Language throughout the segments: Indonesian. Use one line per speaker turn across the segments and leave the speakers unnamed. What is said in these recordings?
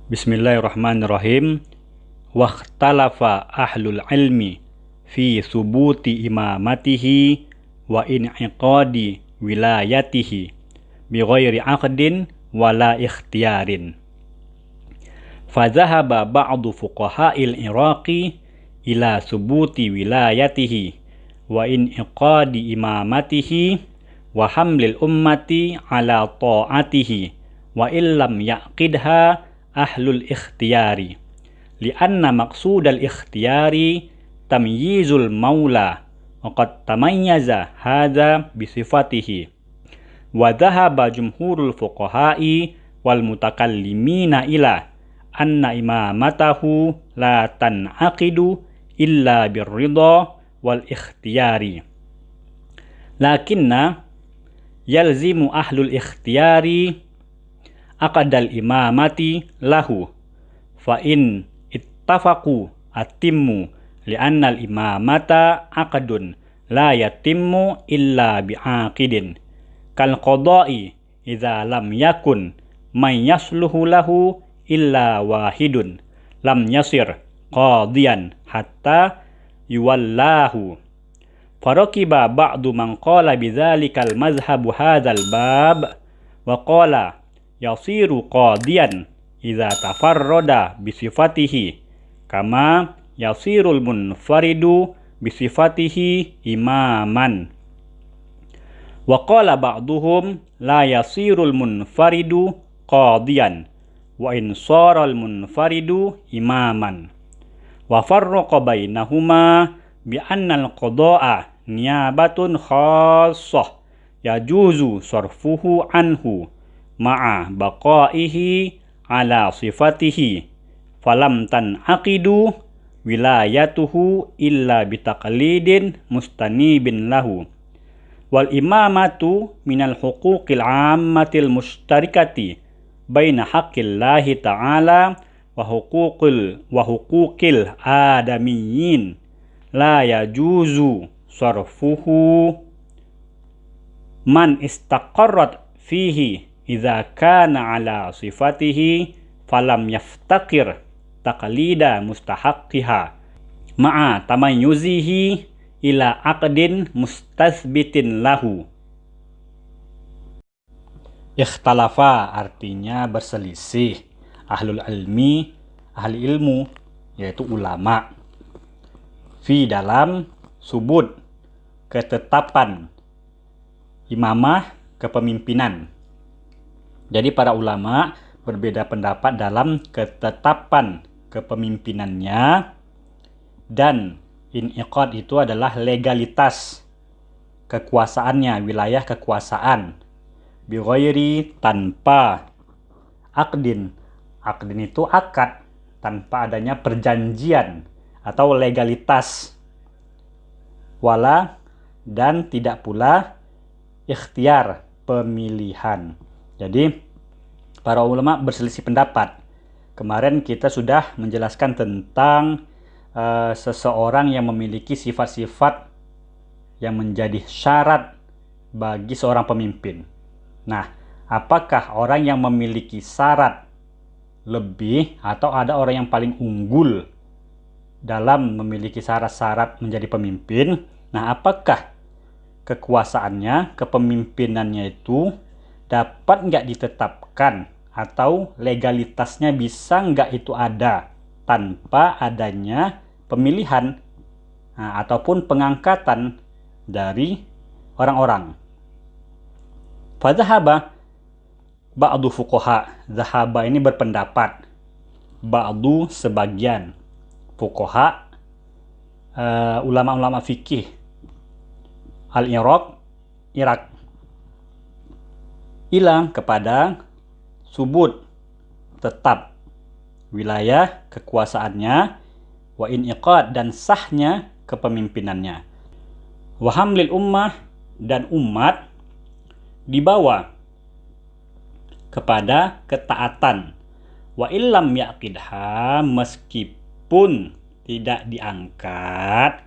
Bismillahirrahmanirrahim. Wakhtalafa ahlul ilmi fi subuti imamatihi wa in'iqadi wilayatihi bi ghairi aqdin wala ikhtiyarin. Fadhahaba ba'du fuqaha'il Iraqi ila subuti wilayatihi wa in'iqadi imamatihi wa hamlil ummati ala ta'atihi wa illam yaqidha ahlul ikhtiyari lianna maqsudal ikhtiyari tamyizul maula wa qad tamayyaza hadza bisifatihi wa dhahaba jumhurul fuqaha'i wal mutakallimina ila anna imamatahu la tan'aqidu illa birridha wal ikhtiyari lakinna yalzimu ahlul ikhtiyari aqdal imamati lahu fa in ittafaqu atimmu li'anna al-imamata aqdun la yatimmu illa bi'aqidin kal qada'i idza lam yakun man yasluhu lahu illa wahidun lam yasir qadiyan hatta yuwallahu. Farakiba ba'du man qala bidzalikal mazhabu hadzal bab wa qala yasiru qadiyan idza tafarrada bisifatihi kama yasirul munfaridu bisifatihi imaman. Wa qala ba'duhum la yasirul munfaridu qadiyan wa in saral munfaridu imaman. Wa farraqa bainahuma bi annal qada'a niyabatun khassah yajuzu sarfuhu anhu ma'a baqaihi ala sifatihi falam tan'aqidu wilayatuhu illa bitaqlidin mustanibin lahu wal imamatu minal huquqil ammatil mustarikati baina haqqillahi ta'ala wa huquqil adamiyyin la yajuzu sarfuhu man istaqarrat fihi idza kana ala sifatihi falam yaftaqir taqlida mustahaqqiha ma'a tamayyuzihi ila aqdin mustasbitin lahu. Ikhtalafa artinya berselisih. Ahli ilmu yaitu ulama fi dalam subut ketetapan imamah kepemimpinan. Jadi para ulama berbeda pendapat dalam ketetapan kepemimpinannya, dan in'iqad itu adalah legalitas kekuasaannya, wilayah kekuasaan. Bi ghairi tanpa aqdin. Aqdin itu akad, tanpa adanya perjanjian atau legalitas. Wala dan tidak pula ikhtiar, pemilihan. Jadi para ulama berselisih pendapat. Kemarin kita sudah menjelaskan tentang seseorang yang memiliki sifat-sifat yang menjadi syarat bagi seorang pemimpin. Nah, apakah orang yang memiliki syarat lebih atau ada orang yang paling unggul dalam memiliki syarat-syarat menjadi pemimpin? Nah, apakah kekuasaannya, kepemimpinannya itu dapat nggak ditetapkan atau legalitasnya bisa nggak itu ada tanpa adanya pemilihan ataupun pengangkatan dari orang-orang. Fadhahaba ba'du fuqaha. Zahaba ini berpendapat. Ba'du sebagian. Fuqaha ulama-ulama fikih Al-Iraq, Irak, ilang kepada subut tetap wilayah kekuasaannya wa in'iqad dan sahnya kepemimpinannya wa hamlil ummah dan umat dibawa kepada ketaatan wa illam yaqidha meskipun tidak diangkat.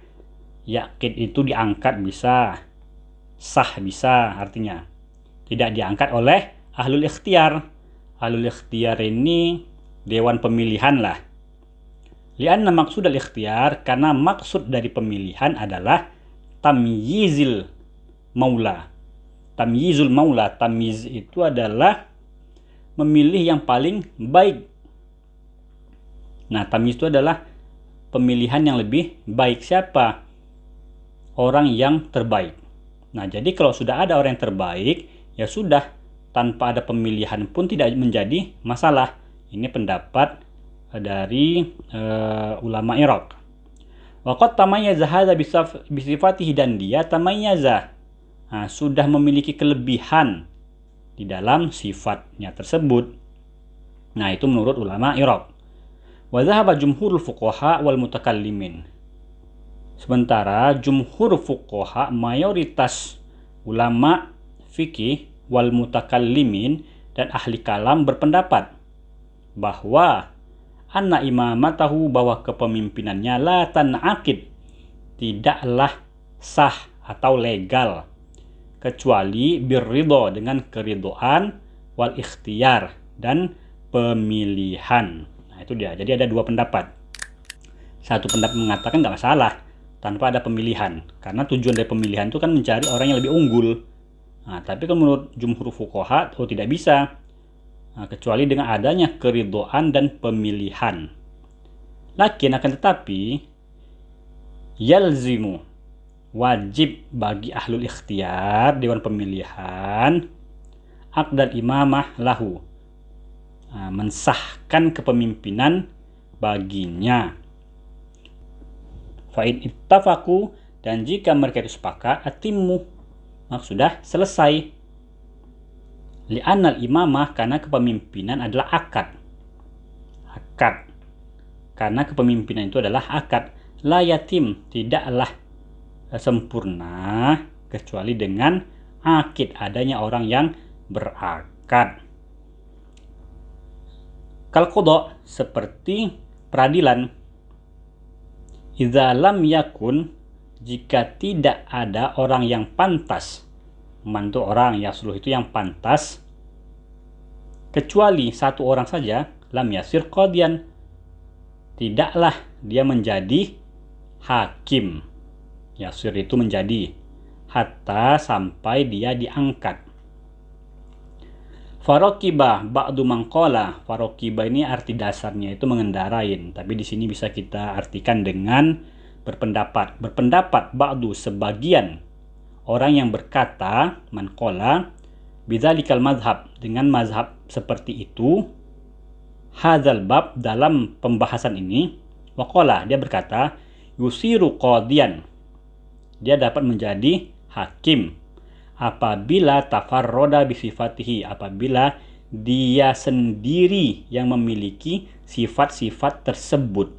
Yaqid itu diangkat bisa, sah bisa artinya. Tidak diangkat oleh ahlul ikhtiyar. Ahlul ikhtiyar ini dewan pemilihan lah. Lianna maksud al-ikhtiyar, karena maksud dari pemilihan adalah tamyizil maula. Tamyizul maula, tamyiz itu adalah memilih yang paling baik. Nah, tamyiz itu adalah pemilihan yang lebih baik. Siapa? Orang yang terbaik. Nah, jadi kalau sudah ada orang yang terbaik, ya sudah, tanpa ada pemilihan pun tidak menjadi masalah. Ini pendapat dari ulama Irak. Waqad tamayyaza hadza bisifatihi, dan dia tamayyaza, sudah memiliki kelebihan di dalam sifatnya tersebut. Nah, itu menurut ulama Irak. Wa dhahaba jumhurul fuqaha wal mutakallimin. Sementara jumhur fuqaha, mayoritas ulama fikih wal mutakallimin dan ahli kalam berpendapat bahwa anna imamatahu, bahwa kepemimpinannya la tanaqid, tidaklah sah atau legal kecuali birridho, dengan keridhaan, wal ikhtiyar, dan pemilihan. Nah, itu dia. Jadi ada dua pendapat. Satu pendapat mengatakan nggak masalah tanpa ada pemilihan, karena tujuan dari pemilihan itu kan mencari orang yang lebih unggul. Nah, tapi kalau menurut jumhur fuqaha, tidak bisa. Nah, kecuali dengan adanya keridhaan dan pemilihan. Lakin akan tetapi yalzimu, wajib bagi ahlul ikhtiyar, dewan pemilihan, aqdal imamah lahu, mensahkan kepemimpinan baginya. Fa'in ittafaku, dan jika mereka itu sepakat, atimmu, maka sudah selesai. Li'annal imamah, karena kepemimpinan adalah akad. Karena kepemimpinan itu adalah akad. La yatim, tidaklah sempurna kecuali dengan akid, adanya orang yang berakad. Kal qada, seperti peradilan. Idza lam yakun, jika tidak ada orang yang pantas membantu orang, yasluh itu yang pantas, kecuali satu orang saja, lam yasir qadiyan, tidaklah dia menjadi hakim. Yasir itu menjadi, hatta sampai dia diangkat. Farokibah ba'du mangkola. Farokibah ini arti dasarnya itu mengendarain, tapi di sini bisa kita artikan dengan berpendapat. Berpendapat ba'du, sebagian orang yang berkata, manqala bidzalikal madhab, dengan mazhab seperti itu, hadzal bab, dalam pembahasan ini, waqala, dia berkata, yusiru qadiyan, dia dapat menjadi hakim apabila tafarroda bisifatihi, apabila dia sendiri yang memiliki sifat-sifat tersebut.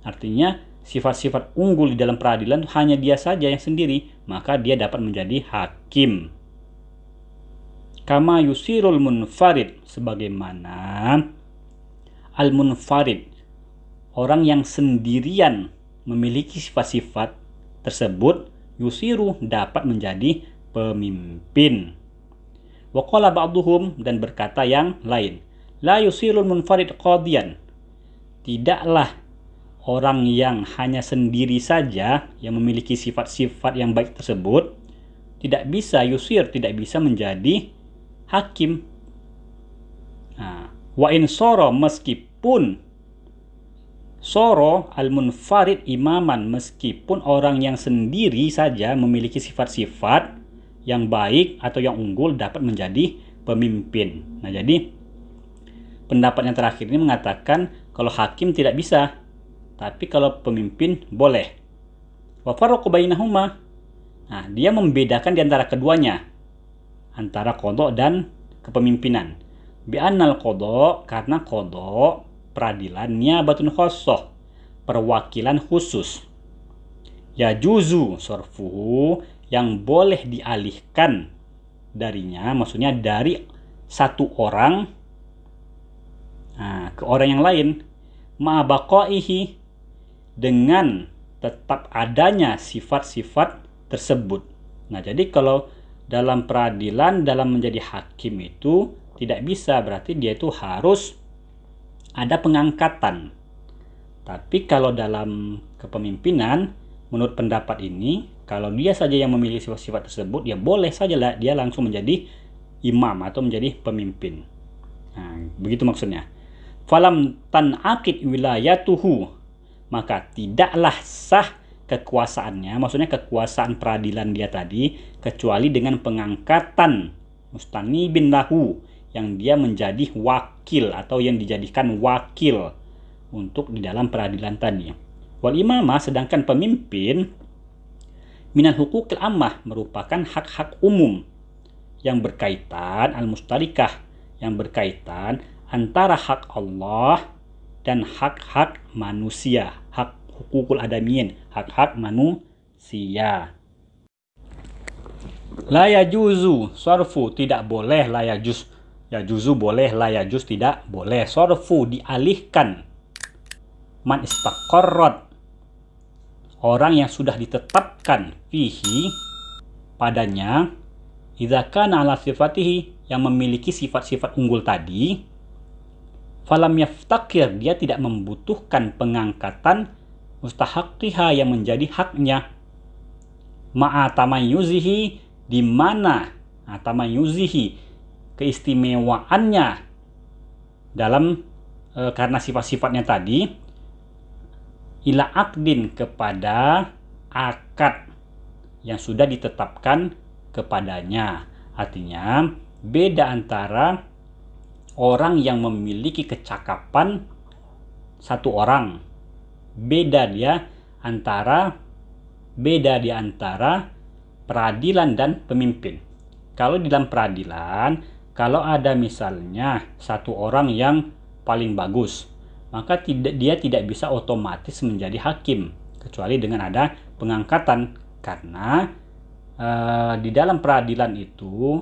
Artinya sifat-sifat unggul di dalam peradilan hanya dia saja yang sendiri, maka dia dapat menjadi hakim. Kama yusirul munfarid, sebagaimana al-munfarid, orang yang sendirian memiliki sifat-sifat tersebut, yusiru, dapat menjadi pemimpin. Wa qala ba'duhum, dan berkata yang lain, la yusirul munfarid qadiyan, tidaklah orang yang hanya sendiri saja yang memiliki sifat-sifat yang baik tersebut tidak bisa yusir, tidak bisa menjadi hakim. Wa in soro, meskipun soro al-munfarid imaman, meskipun orang yang sendiri saja memiliki sifat-sifat yang baik atau yang unggul dapat menjadi pemimpin. Nah, jadi pendapat yang terakhir ini mengatakan kalau hakim tidak bisa, tapi kalau pemimpin boleh. Wa farraqu bainahuma. Nah, dia membedakan di antara keduanya, antara qada dan kepemimpinan. Bi annal qada, karena qada peradilan niyabatun khassah, perwakilan khusus. Ya juzu sorfuhu, yang boleh dialihkan darinya, maksudnya dari satu orang ke orang yang lain, ma'abaqaihi, dengan tetap adanya sifat-sifat tersebut. Nah, jadi kalau dalam peradilan, dalam menjadi hakim itu tidak bisa, berarti dia itu harus ada pengangkatan. Tapi kalau dalam kepemimpinan, menurut pendapat ini, kalau dia saja yang memilih sifat-sifat tersebut, ya boleh saja lah dia langsung menjadi imam atau menjadi pemimpin. Nah, begitu maksudnya. Falam tanaqid wilayatuhu, maka tidaklah sah kekuasaannya, maksudnya kekuasaan peradilan dia tadi, kecuali dengan pengangkatan mustanibin lahu, yang dia menjadi wakil atau yang dijadikan wakil untuk di dalam peradilan tadi. Wal imamah, sedangkan pemimpin, minal hukukil ammah, merupakan hak-hak umum yang berkaitan, al-mustarikah, yang berkaitan antara hak Allah dan hak-hak manusia, hak hukukul adamiyin, hak-hak manusia. La yajuzu sorfu, tidak boleh. La yajuz, yajuzu boleh, la yajuz tidak boleh. Sorfu, dialihkan. Man istaqarrat, orang yang sudah ditetapkan fihi, padanya, idza kana ala sifatihi, yang memiliki sifat-sifat unggul tadi, falam yaftaqir, dia tidak membutuhkan pengangkatan mustahaqqiha, yang menjadi haknya, ma'a tamayyuzihi, di mana tamayyuzihi, keistimewaannya dalam karena sifat-sifatnya tadi, ila akdin, kepada akad yang sudah ditetapkan kepadanya. Artinya beda antara orang yang memiliki kecakapan satu orang, beda di antara peradilan dan pemimpin. Kalau di dalam peradilan, kalau ada misalnya satu orang yang paling bagus, maka dia tidak bisa otomatis menjadi hakim, kecuali dengan ada pengangkatan. Karena di dalam peradilan itu,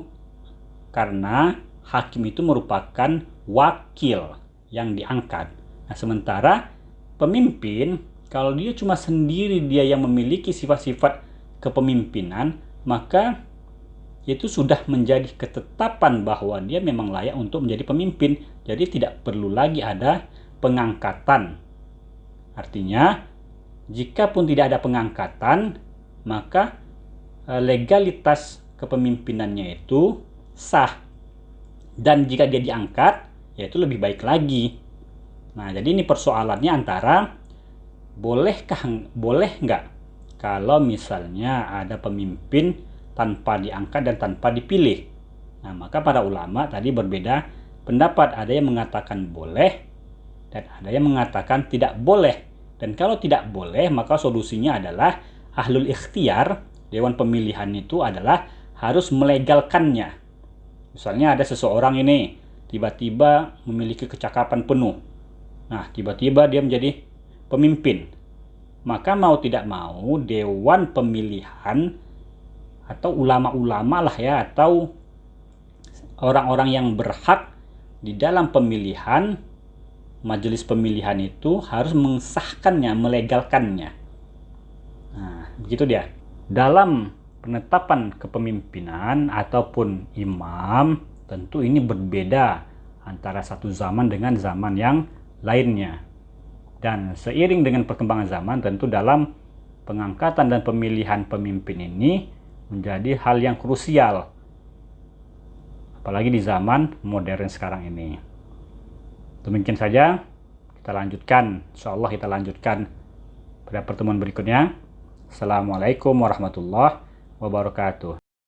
karena hakim itu merupakan wakil yang diangkat. Nah, sementara pemimpin, kalau dia cuma sendiri, dia yang memiliki sifat-sifat kepemimpinan, maka itu sudah menjadi ketetapan bahwa dia memang layak untuk menjadi pemimpin. Jadi tidak perlu lagi ada pengangkatan. Artinya, jika pun tidak ada pengangkatan, maka legalitas kepemimpinannya itu sah. Dan jika dia diangkat, ya itu lebih baik lagi. Nah, jadi ini persoalannya antara boleh nggak kalau misalnya ada pemimpin tanpa diangkat dan tanpa dipilih. Nah, maka para ulama tadi berbeda pendapat. Ada yang mengatakan boleh dan ada yang mengatakan tidak boleh. Dan kalau tidak boleh, maka solusinya adalah ahlul ikhtiar, dewan pemilihan itu adalah harus melegalkannya. Misalnya ada seseorang ini tiba-tiba memiliki kecakapan penuh. Nah, tiba-tiba dia menjadi pemimpin. Maka mau tidak mau dewan pemilihan atau ulama-ulama lah ya, atau orang-orang yang berhak di dalam pemilihan, majelis pemilihan itu harus mengesahkannya, melegalkannya. Nah, begitu dia. Dalam penetapan kepemimpinan ataupun imam, tentu ini berbeda antara satu zaman dengan zaman yang lainnya. Dan seiring dengan perkembangan zaman, tentu dalam pengangkatan dan pemilihan pemimpin ini menjadi hal yang krusial. Apalagi di zaman modern sekarang ini. Demikian saja, kita lanjutkan. InsyaAllah kita lanjutkan pada pertemuan berikutnya. Assalamualaikum warahmatullahi wabarakatuh.